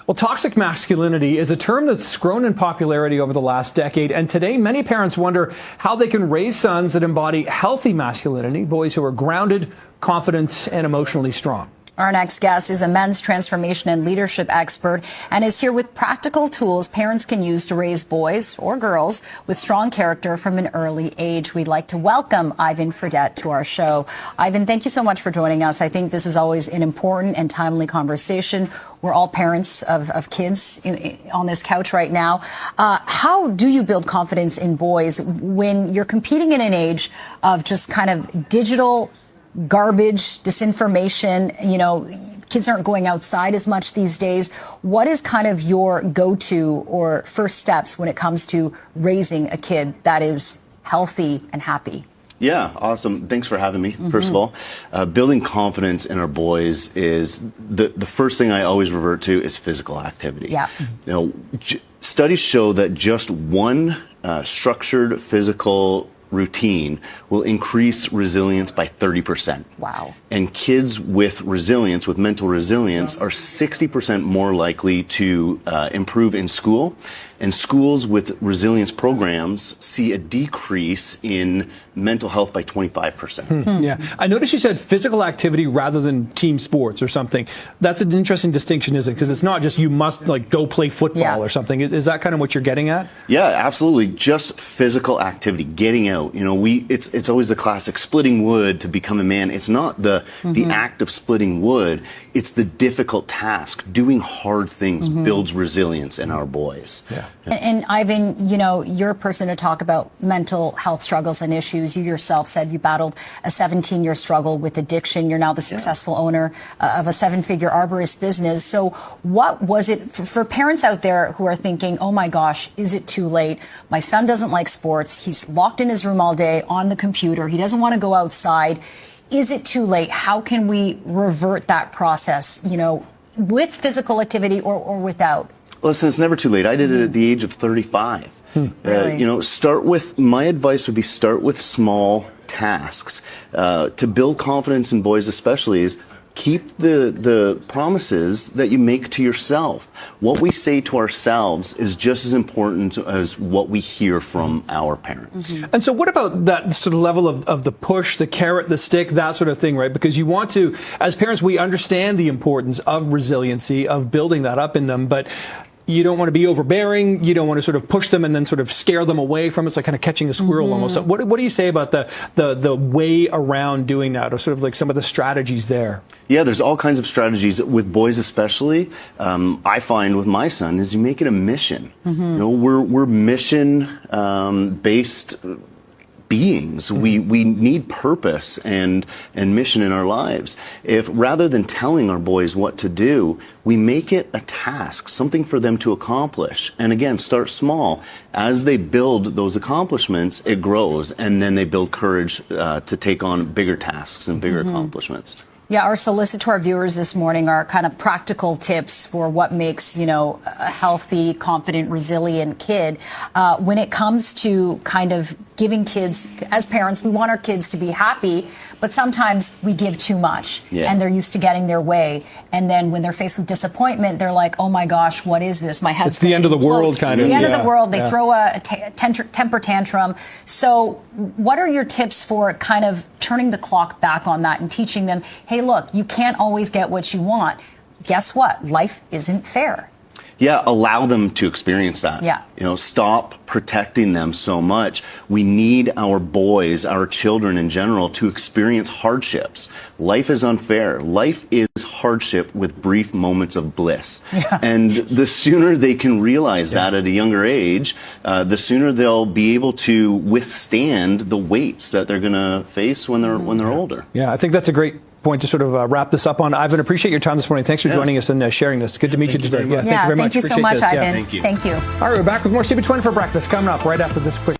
Well, toxic masculinity is a term that's grown in popularity over the last decade, and today many parents wonder how they can raise sons that embody healthy masculinity, boys who are grounded, confident, and emotionally strong. Our next guest is a men's transformation and leadership expert and is here with practical tools parents can use to raise boys or girls with strong character from an early age. We'd like to welcome Ivan Fredette to our show. Ivan, thank you so much for joining us. I think this is always an important and timely conversation. We're all parents of kids on this couch right now. How do you build confidence in boys when you're competing in an age of just kind of digital garbage, disinformation? You know, kids aren't going outside as much these days. What is kind of your go-to or first steps when it comes to raising a kid that is healthy and happy? Yeah, awesome. Thanks for having me. First of all, building confidence in our boys is the first thing I always revert to is physical activity. Yeah. You know, studies show that just one structured physical routine will increase resilience by 30%. Wow. And kids with resilience, with mental resilience, are 60% more likely to improve in school. And schools with resilience programs see a decrease in mental health by 25%. Yeah. I noticed you said physical activity rather than team sports or something. That's an interesting distinction, isn't it? Because it's not just you must like go play football or something. Is that kind of what you're getting at? Yeah, absolutely. Just physical activity, getting out. You know, it's always the classic splitting wood to become a man. It's not the act of splitting wood. It's the difficult task. Doing hard things builds resilience in our boys. Yeah. And Ivan, you know, you're a person to talk about mental health struggles and issues. You yourself said you battled a 17-year struggle with addiction. You're now the successful owner of a 7-figure arborist business. So what was it for parents out there who are thinking, oh my gosh, is it too late? My son doesn't like sports. He's locked in his room all day on the computer. He doesn't want to go outside. Is it too late? How can we revert that process, you know, with physical activity or without? Listen, it's never too late. I did it at the age of 35. Really? You know, my advice would be start with small tasks. To build confidence in boys especially is keep the promises that you make to yourself. What we say to ourselves is just as important as what we hear from our parents. And so what about that sort of level of the push, the carrot, the stick, that sort of thing, right? Because you want to, as parents, we understand the importance of resiliency, of building that up in them, but you don't want to be overbearing. You don't want to sort of push them and then sort of scare them away from it. It's like kind of catching a squirrel almost. So what do you say about the way around doing that, or sort of like some of the strategies there? Yeah, there's all kinds of strategies with boys, especially. I find with my son is you make it a mission. You know, we're mission based beings. We need purpose and mission in our lives. If rather than telling our boys what to do, we make it a task, something for them to accomplish. And again, start small. As they build those accomplishments, it grows, and then they build courage to take on bigger tasks and bigger accomplishments. Yeah, our solicit to our viewers this morning are kind of practical tips for what makes, you know, a healthy, confident, resilient kid. When it comes to kind of giving kids, as parents, we want our kids to be happy, but sometimes we give too much and they're used to getting their way. And then when they're faced with disappointment, they're like, oh my gosh, what is this? My head's It's the end of the world kind of. It's the end of the world. They throw a temper tantrum. So what are your tips for kind of turning the clock back on that and teaching them, hey, look, you can't always get what you want. Guess what? Life isn't fair. Yeah, allow them to experience that. Yeah. You know, stop protecting them so much. We need our boys, our children in general, to experience hardships. Life is unfair. Life is hardship with brief moments of bliss. Yeah. And the sooner they can realize that at a younger age, the sooner they'll be able to withstand the weights that they're going to face when they're older. Yeah, I think that's a great point to sort of wrap this up on. Ivan, appreciate your time this morning. Thanks for joining us and sharing this. Good to meet you today. Yeah, thank you very much. Thank you so much, Ivan. Thank you. Thank you. All right, we're back with more CB20 for breakfast coming up right after this quick